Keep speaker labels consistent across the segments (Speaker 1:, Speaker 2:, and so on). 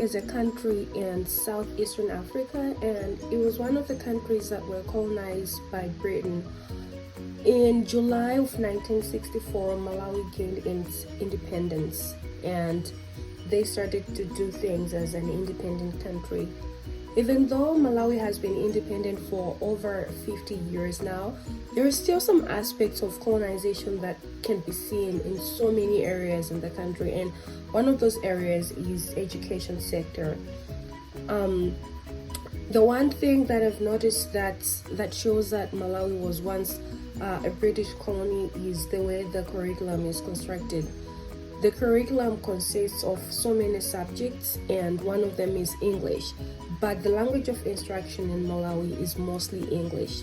Speaker 1: is a country in southeastern Africa, and it was one of the countries that were colonized by Britain. In July of 1964, Malawi gained its independence, and they started to do things as an independent country. Even though Malawi has been independent for over 50 years now, there are still some aspects of colonization that can be seen in so many areas in the country, and one of those areas is education sector. The one thing that I've noticed that shows that Malawi was once a British colony is the way the curriculum is constructed. The curriculum consists of so many subjects, and one of them is English, but the language of instruction in Malawi is mostly English.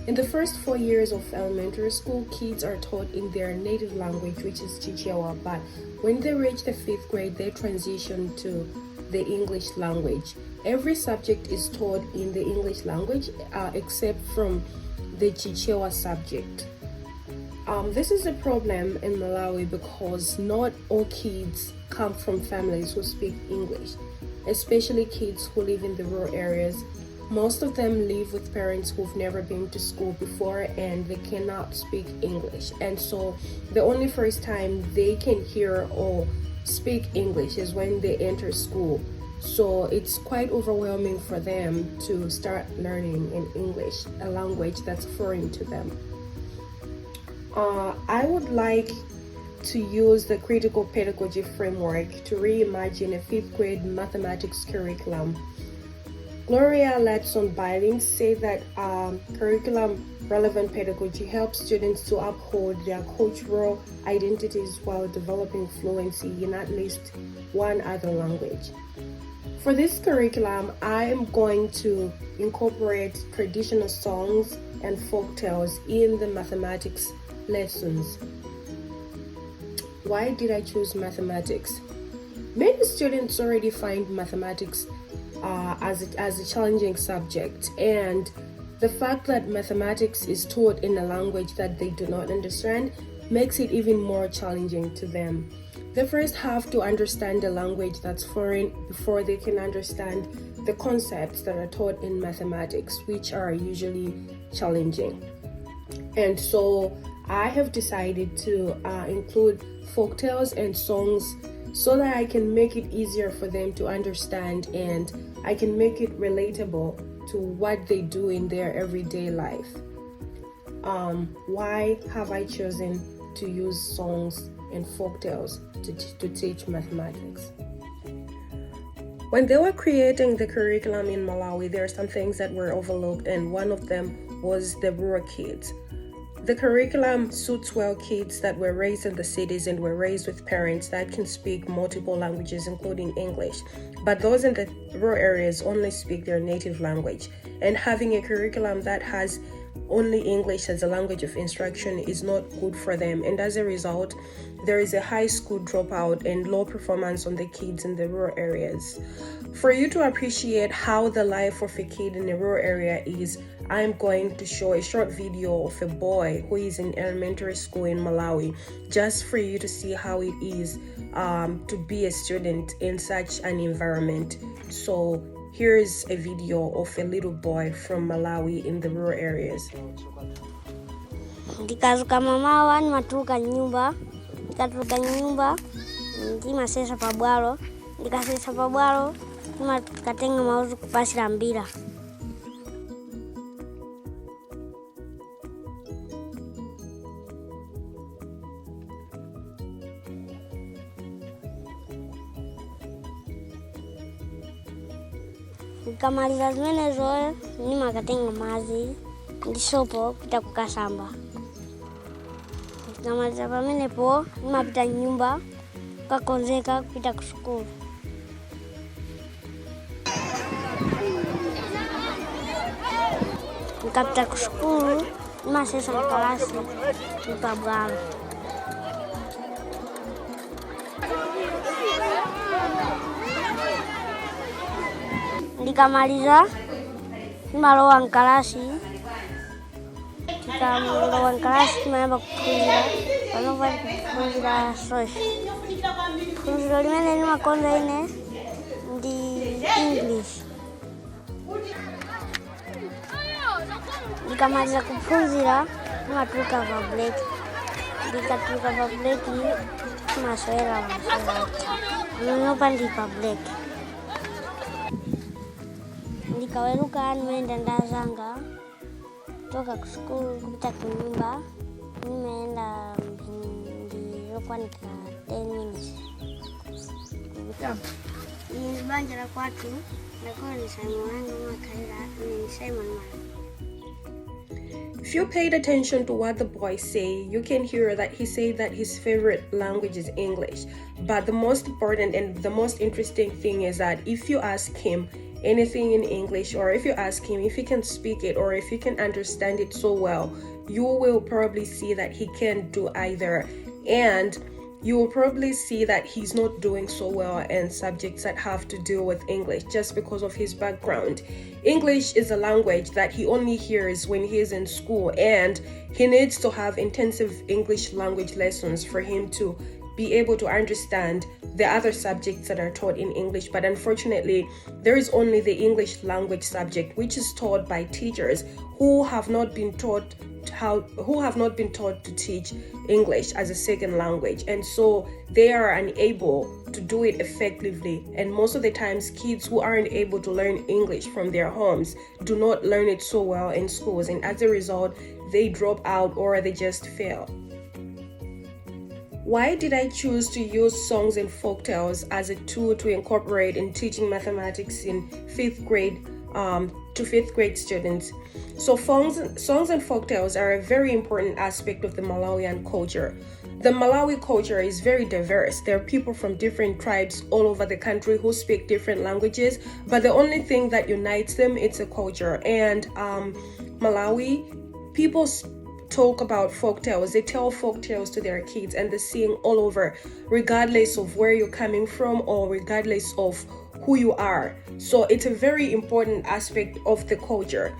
Speaker 1: In the first 4 years of elementary school, kids are taught in their native language, which is Chichewa, but when they reach the 5th grade, they transition to the English language. Every subject is taught in the English language except from the Chichewa subject. This is a problem in Malawi because not all kids come from families who speak English, especially kids who live in the rural areas. Most of them live with parents who've never been to school before and they cannot speak English. And so the only first time they can hear or speak English is when they enter school. So it's quite overwhelming for them to start learning in English, a language that's foreign to them. I would like to use the critical pedagogy framework to reimagine a 5th grade mathematics curriculum. Gloria Latson Billings said that curriculum relevant pedagogy helps students to uphold their cultural identities while developing fluency in at least one other language. For this curriculum, I am going to incorporate traditional songs and folk tales in the mathematics lessons. Why did I choose mathematics? Many students already find mathematics as a challenging subject, and the fact that mathematics is taught in a language that they do not understand makes it even more challenging to them. They first have to understand a language that's foreign before they can understand the concepts that are taught in mathematics, which are usually challenging. And so I have decided to include folktales and songs so that I can make it easier for them to understand and I can make it relatable to what they do in their everyday life. Why have I chosen to use songs and folktales to teach mathematics? When they were creating the curriculum in Malawi, there are some things that were overlooked, and one of them was the rural kids. The curriculum suits well kids that were raised in the cities and were raised with parents that can speak multiple languages, including English. But those in the rural areas only speak their native language. And having a curriculum that has only English as a language of instruction is not good for them. And as a result, there is a high school dropout and low performance on the kids in the rural areas. For you to appreciate how the life of a kid in a rural area is, I'm going to show a short video of a boy who is in elementary school in Malawi, just for you to see how it is to be a student in such an environment. So here's a video of a little boy from Malawi in the rural areas.
Speaker 2: Ndikazuka mamawa nimatuka nyumba, ndikatuka nyumba, ndimasesa pabwalo, ndikasesa pabwalo, ndikatenga mauzu kupasira mbira. Nikamaliza zimene zoe, nimakatenga mazi, ndisopo pita kukasamba. Nikamaliza pamenepo, nimapita nyumba, kakonzeka pita kusukulu. Nikapita kusukulu, nimasesa mkalasi, nipabwalo. Ndikamaliza nimalowa nkalasi, tikamalowa nkalasi timayamba kuphunzira, panova kuphunzira soshi. Phunziro limene nimakonda ine ndi English. Nikamaliza kuphunzira matuka public. Nikatuka public maswera nopandi public. Nikaweruka nimeenda ndazanga toka school kupita kunyumba. Nimeenda nilikuwa nika 10 minutes. Nilibanja la kwatu nakuwa ni Simon wangu makaira ni Simon man.
Speaker 1: If you paid attention to what the boy say, you can hear that he said that his favorite language is English. But the most important and the most interesting thing is that if you ask him anything in English, or if you ask him if he can speak it or if he can understand it so well, you will probably see that he can't do either. And you will probably see that he's not doing so well in subjects that have to do with English just because of his background. English is a language that he only hears when he's in school, and he needs to have intensive English language lessons for him to be able to understand the other subjects that are taught in English. But unfortunately, there is only the English language subject, which is taught by teachers who have not been taught to teach English as a second language, and so they are unable to do it effectively. And most of the times, kids who aren't able to learn English from their homes do not learn it so well in schools, and as a result, they drop out or they just fail. Why did I choose to use songs and folktales as a tool to incorporate in teaching mathematics in 5th grade to 5th grade students? So songs and folktales are a very important aspect of the Malawian culture. The Malawi culture is very diverse. There are people from different tribes all over the country who speak different languages, but the only thing that unites them, it's a culture. And Malawi, people talk about folktales. They tell folktales to their kids and they sing all over, regardless of where you're coming from or regardless of who you are. So it's a very important aspect of the culture.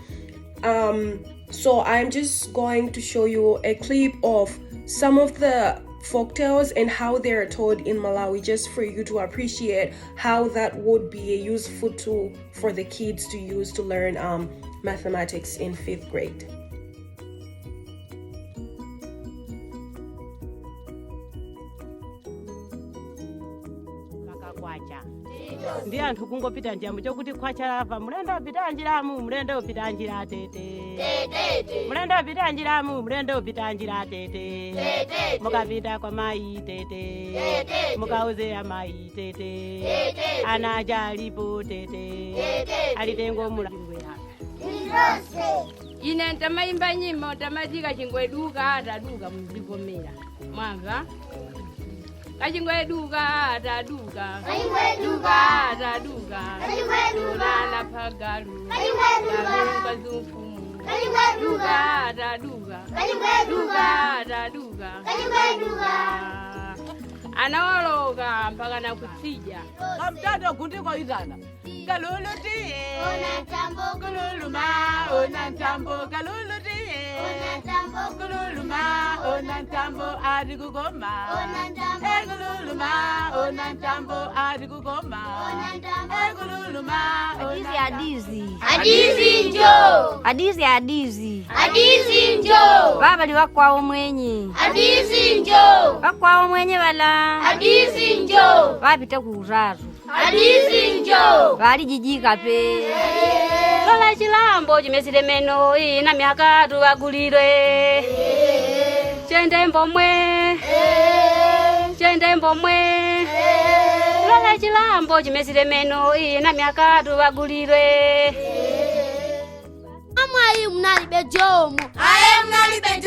Speaker 1: So I'm just going to show you a clip of some of the folktales and how they're told in Malawi, just for you to appreciate how that would be a useful tool for the kids to use to learn mathematics in 5th grade.
Speaker 3: Ndi anthu kungopita njambo chokuti khwachalapa mulendo upita njiramu mulendo upita njira tete mulendo upita njiramu mulendo upita njira tete mukapita kwa mai tete mukauze amayi tete anaja alipo tete alitengo mulangwe
Speaker 4: ine ntamaimba nyimbo tamazika chingweduka ataduka mzikomera mwamva kachingweduka ataduka dolala pagalu kachingweduka zumfumu duka ataduka anaoloka mpaka na kutsija
Speaker 3: kamtado kutiko itana kalulutie
Speaker 4: ona tambo
Speaker 3: kululuma ona tambo kalulutie
Speaker 4: ona tambo
Speaker 3: kululuma ona tambo adikukoma
Speaker 4: ona tambo
Speaker 3: kululuma ona tambo adikukoma
Speaker 4: ona tambo
Speaker 3: kululuma
Speaker 2: Hadithi njo baba liwakwawo mwenye
Speaker 4: hadithi njo
Speaker 2: wakwawo mwenye wala
Speaker 4: hadithi njo
Speaker 2: wapita kuuraru
Speaker 4: hadithi njo
Speaker 2: bali jijika pe lola chilambo chimesile meno ina miaka tuwagulire chende mbomwe lola chilambo chimesile meno ina miaka tuwagulire
Speaker 4: Amai mnalibe jomo
Speaker 5: Aye mnalibe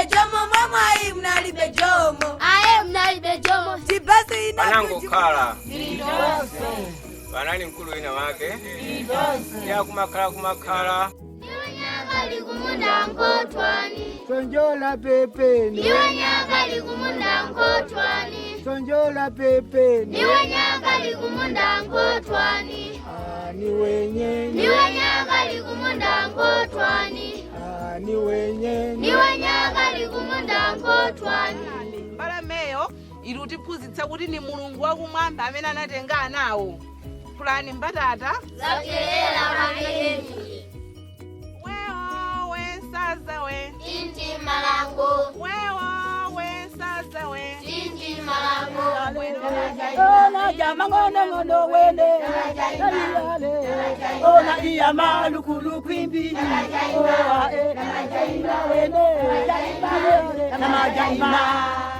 Speaker 5: jomo mama aye mnalibe jomo
Speaker 4: aye mnalibe jomo
Speaker 5: Sibasi ina
Speaker 6: Banango kala Banani mkulu ina wake Ya kumakala
Speaker 4: Niwanyakali kumunda ngotwani
Speaker 7: Sonjola pepeni
Speaker 4: Niwanyakali kumunda ngotwani
Speaker 7: Sonjola pepeni
Speaker 4: Niwanyakali kumunda ngotwani
Speaker 7: Ni wenye
Speaker 4: Niwanyakali kumunda ngotwani
Speaker 7: Ni wenye
Speaker 4: Niwanyakali kumunda ngotwani
Speaker 5: Mbala meyo irutiphunzitsa kuti ni mulungu wakumwamba amene anatenga nawo
Speaker 8: yankhulani mbatata
Speaker 5: zakuchelela pamene
Speaker 8: wewo wensaza we
Speaker 5: tinti malango
Speaker 8: wewo wensaza we
Speaker 5: tinti malango
Speaker 3: Ona jama ngono ngono wene Naliyale Ona iya malu kulu kwimbi Oa e Namajaima wene Namajaima.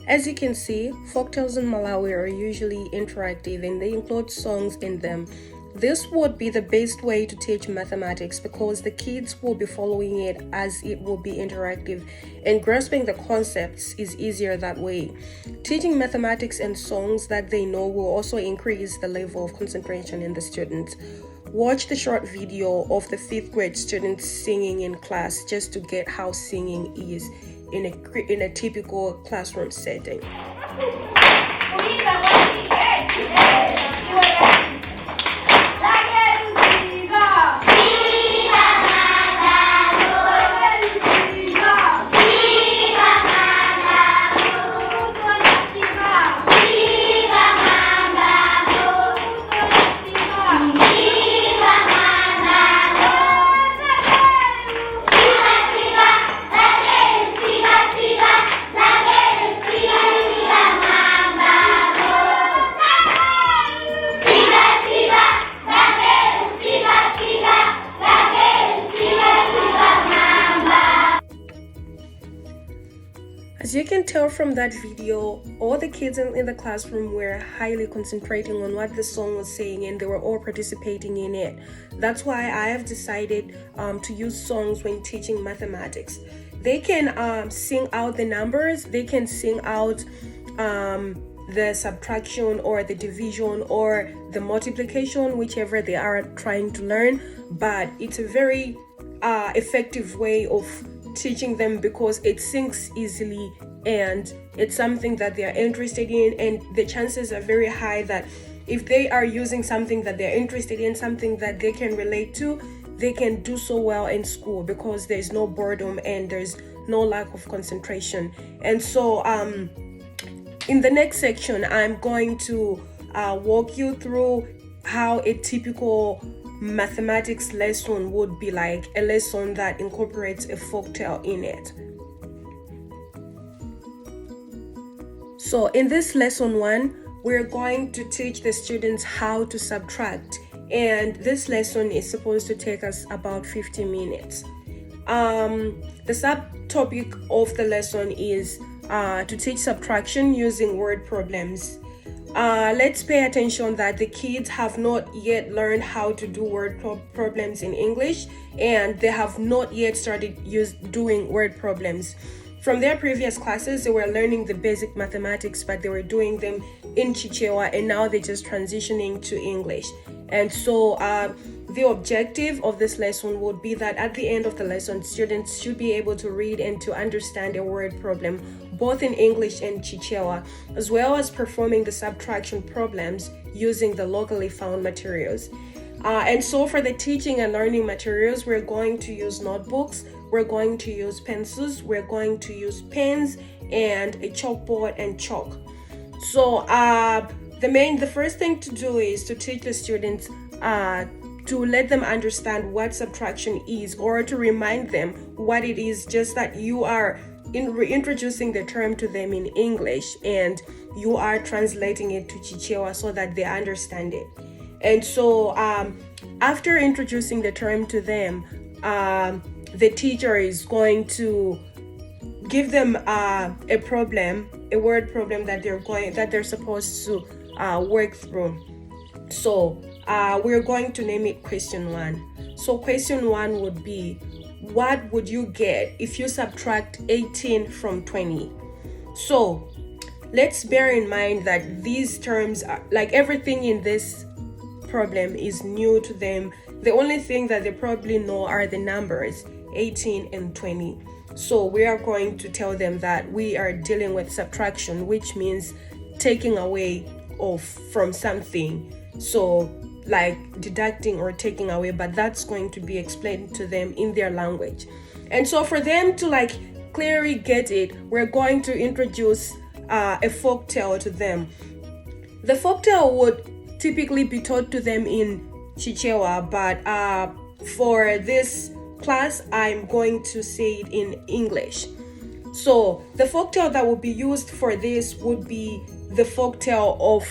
Speaker 1: As you can see, folktales in Malawi are usually interactive and they include songs in them. This would be the best way to teach mathematics because the kids will be following it as it will be interactive, and grasping the concepts is easier that way. Teaching mathematics and songs that they know will also increase the level of concentration in the students. Watch the short video of the 5th grade students singing in class just to get how singing is in a typical classroom setting. As you can tell from that video, all the kids in the classroom were highly concentrating on what the song was saying and they were all participating in it. That's why I have decided to use songs when teaching mathematics. They can sing out the numbers, they can sing out the subtraction or the division or the multiplication, whichever they are trying to learn, but it's a very effective way of teaching them because it sinks easily and it's something that they are interested in, and the chances are very high that if they are using something that they're interested in, something that they can relate to, they can do so well in school because there's no boredom and there's no lack of concentration. And so in the next section I'm going to walk you through how a typical mathematics lesson would be like, a lesson that incorporates a folktale in it. So in this lesson 1, we're going to teach the students how to subtract, and this lesson is supposed to take us about 50 minutes. The subtopic of the lesson is to teach subtraction using word problems. Let's pay attention that the kids have not yet learned how to do word problems in English, and they have not yet started doing word problems. From their previous classes, they were learning the basic mathematics, but they were doing them in Chichewa, and now they're just transitioning to English. And so the objective of this lesson would be that at the end of the lesson, students should be able to read and to understand a word problem, both in English and Chichewa, as well as performing the subtraction problems using the locally found materials. And so for the teaching and learning materials, we're going to use notebooks, we're going to use pencils, we're going to use pens, and a chalkboard and chalk. So the first thing to do is to teach the students to let them understand what subtraction is, or to remind them what it is, just that you are reintroducing the term to them in English and you are translating it to Chichewa so that they understand it. And so after introducing the term to them, the teacher is going to give them a problem, a word problem that they're supposed to work through. So we're going to name it question 1. So question 1 would be, what would you get if you subtract 18 from 20? So let's bear in mind that these terms are, like everything in this problem, is new to them. The only thing that they probably know are the numbers 18 and 20. So we are going to tell them that we are dealing with subtraction, which means taking away from something. So like deducting or taking away, but that's going to be explained to them in their language. And so for them to clearly get it, we're going to introduce a folktale to them. The folktale would typically be taught to them in Chichewa, but for this class, I'm going to say it in English. So the folktale that would be used for this would be the folktale of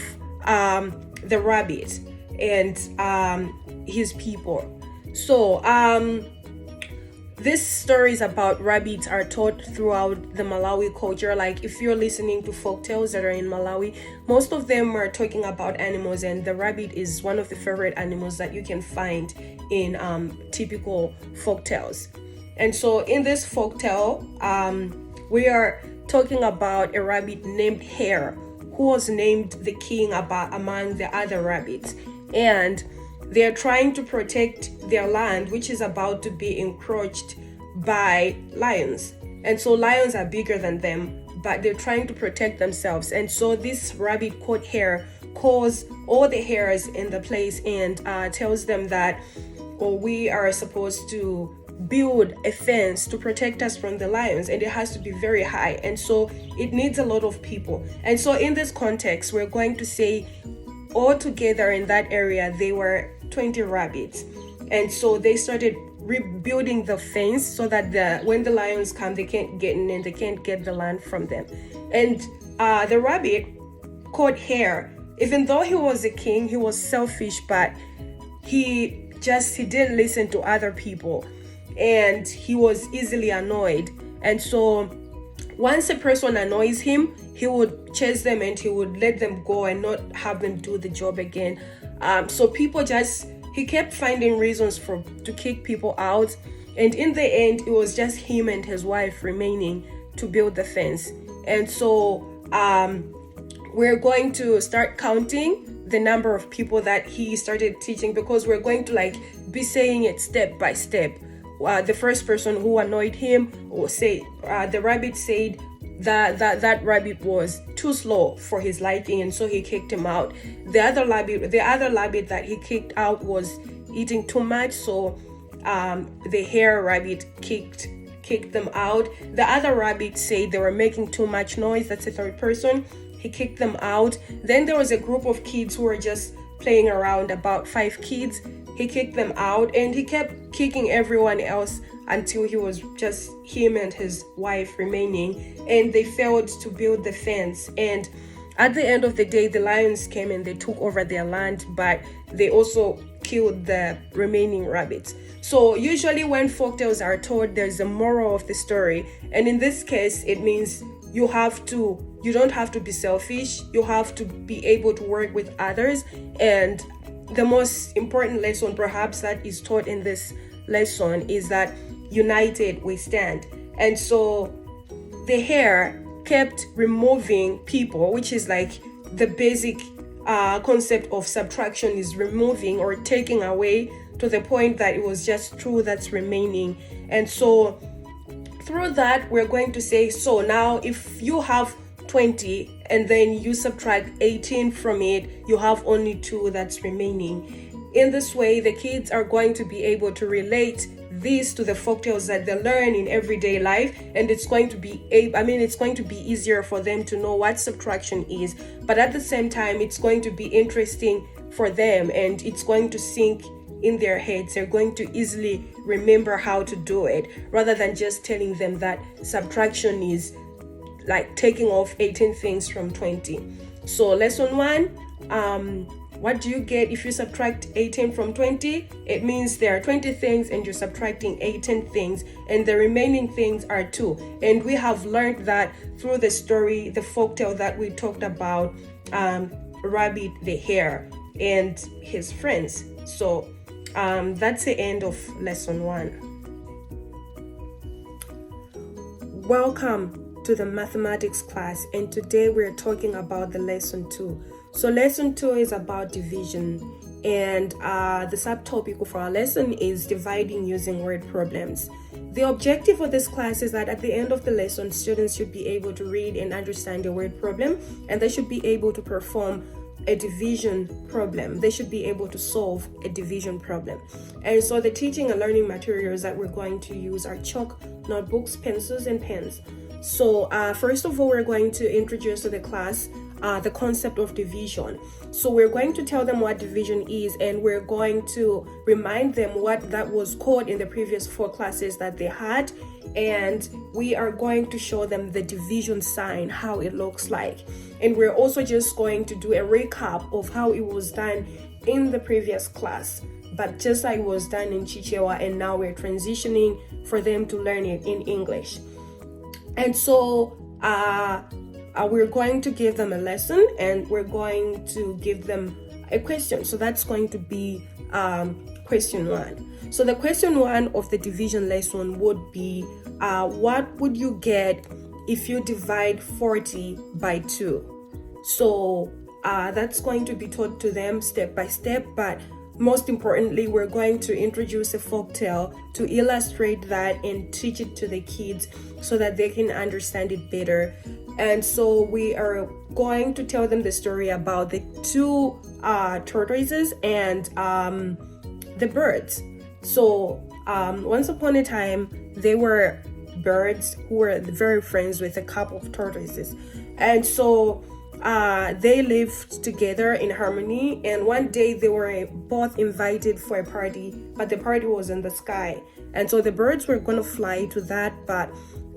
Speaker 1: the rabbit and his people. So these stories about rabbits are taught throughout the Malawi culture. Like if you're listening to folktales that are in Malawi, most of them are talking about animals, and the rabbit is one of the favorite animals that you can find in typical folktales. And so in this folktale, we are talking about a rabbit named Hare, who was named the king among the other rabbits. And they're trying to protect their land, which is about to be encroached by lions. And so lions are bigger than them, but they're trying to protect themselves. And so this rabbit called Hare calls all the hares in the place and tells them that we are supposed to build a fence to protect us from the lions, and it has to be very high, and so it needs a lot of people. And so in this context, we're going to say all together in that area there were 20 rabbits, and so they started rebuilding the fence so that when the lions come, they can't get in and they can't get the land from them. And the rabbit called Hare, even though he was a king, he was selfish, but he didn't listen to other people, and he was easily annoyed. And so once a person annoys him, he would chase them and he would let them go and not have them do the job again. So he kept finding reasons to kick people out, and in the end it was just him and his wife remaining to build the fence. And so we're going to start counting the number of people that he started teaching, because we're going to be saying it step by step. The first person who annoyed him will say, the rabbit said that rabbit was too slow for his liking, and so he kicked him out. The other rabbit that he kicked out was eating too much, so the hare rabbit kicked them out. The other rabbit said they were making too much noise. That's the third person. He kicked them out. Then there was a group of kids who were just playing around, about 5 kids. He kicked them out, and he kept kicking everyone else until he was just him and his wife remaining, and they failed to build the fence. And at the end of the day, the lions came and they took over their land, but they also killed the remaining rabbits. So usually when folktales are told, there's a moral of the story, and in this case it means you don't have to be selfish. You have to be able to work with others. And the most important lesson perhaps that is taught in this lesson is that united we stand. And so the hare kept removing people, which is the basic concept of subtraction, is removing or taking away to the point that it was just two that's remaining. And so through that, we're going to say, so now if you have 20 and then you subtract 18 from it, you have only 2 that's remaining. In this way, the kids are going to be able to relate this to the folktales that they learn in everyday life, and it's going to be easier for them to know what subtraction is, but at the same time it's going to be interesting for them, and it's going to sink in their heads. They're going to easily remember how to do it, rather than just telling them that subtraction is taking off 18 things from 20. So lesson 1, what do you get if you subtract 18 from 20? It means there are 20 things and you're subtracting 18 things, and the remaining things are 2. And we have learned that through the story, the folktale that we talked about, Rabbit the Hare and his friends. So that's the end of lesson 1. Welcome to the mathematics class, and today we're talking about the lesson 2. So lesson 2 is about division, and the subtopic of our lesson is dividing using word problems. The objective of this class is that at the end of the lesson, students should be able to read and understand a word problem, and they should be able to perform a division problem. They should be able to solve a division problem. And so the teaching and learning materials that we're going to use are chalk, notebooks, pencils, and pens. So first of all, we're going to introduce to the class the concept of division. So we're going to tell them what division is, and we're going to remind them what that was called in the previous 4 classes that they had, and we are going to show them the division sign, how it looks like. And we're also just going to do a recap of how it was done in the previous class, but just like it was done in Chichewa, and now we're transitioning for them to learn it in English. And so we're going to give them a lesson, and we're going to give them a question. So that's going to be question 1. So the question 1 of the division lesson would be, what would you get if you divide 40 by 2? So that's going to be taught to them step by step, but most importantly, we're going to introduce a folktale to illustrate that and teach it to the kids so that they can understand it better. And so we are going to tell them the story about the 2 tortoises and the birds. So once upon a time, there were birds who were very friends with a couple of tortoises. And so they lived together in harmony, and one day they were both invited for a party, but the party was in the sky, and so the birds were going to fly to that, but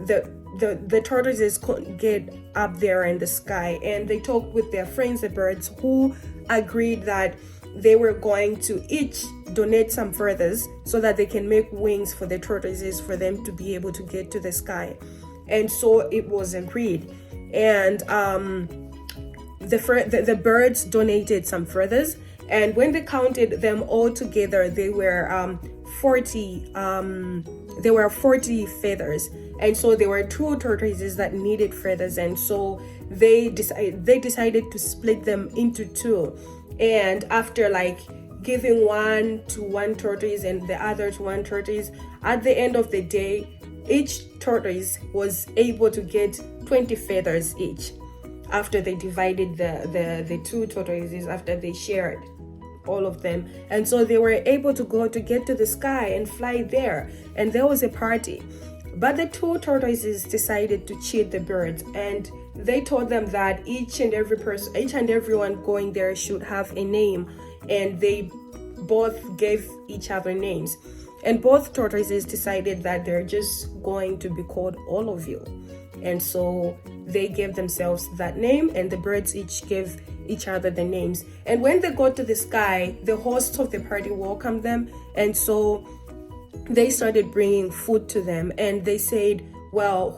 Speaker 1: the tortoises couldn't get up there in the sky. And they talked with their friends, the birds, who agreed that they were going to each donate some feathers so that they can make wings for the tortoises for them to be able to get to the sky. And so it was agreed, and the birds donated some feathers, and when they counted them all together, they were 40 feathers. And so there were 2 tortoises that needed feathers, and so they decided to split them into 2. And after like giving one to one tortoise and the other to one tortoise, at the end of the day, each tortoise was able to get 20 feathers each, after they divided the 2 tortoises, after they shared all of them. And so they were able to get to the sky and fly there, and there was a party. But the 2 tortoises decided to cheat the birds, and they told them that each and everyone going there should have a name, and they both gave each other names. And both tortoises decided that they're just going to be called all of you. And so they gave themselves that name, and the birds each gave each other the names. And when they got to the sky, the hosts of the party welcomed them, and so they started bringing food to them. And they said, well,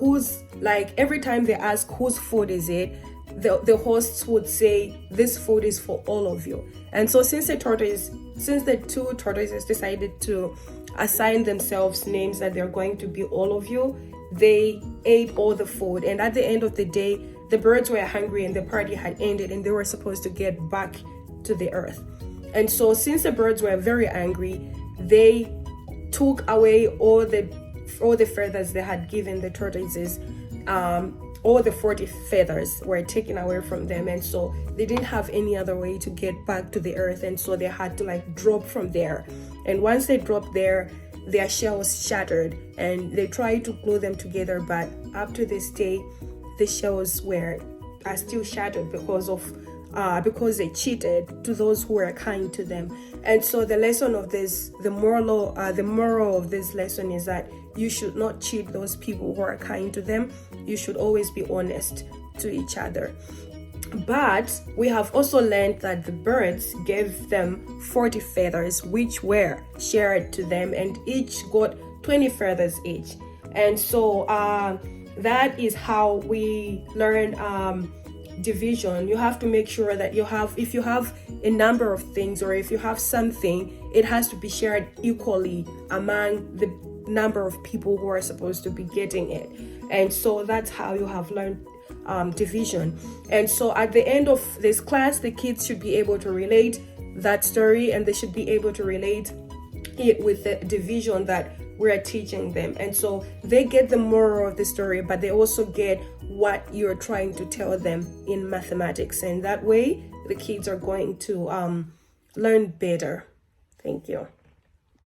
Speaker 1: every time they ask whose food is it, the hosts would say, this food is for all of you. And so since the 2 tortoises decided to assign themselves names that they're going to be all of you, they ate all the food. And at the end of the day, the birds were hungry and the party had ended, and they were supposed to get back to the earth. And so since the birds were very angry, they took away all the feathers they had given the tortoises. All the 40 feathers were taken away from them, and so they didn't have any other way to get back to the earth, and so they had to drop from there. And once they dropped there, their shells shattered, and they tried to glue them together, but up to this day the shells are still shattered because they cheated to those who were kind to them. And so the moral of this lesson is that you should not cheat those people who are kind to them. You should always be honest to each other. But we have also learned that the birds gave them 40 feathers, which were shared to them, and each got 20 feathers each. And so that is how we learn division. You have to make sure that if you have a number of things, or if you have something, it has to be shared equally among the number of people who are supposed to be getting it. And so that's how you have learned division. And so at the end of this class, the kids should be able to relate that story, and they should be able to relate it with the division that we're teaching them. And so they get the moral of the story, but they also get what you're trying to tell them in mathematics, and that way the kids are going to learn better. Thank you.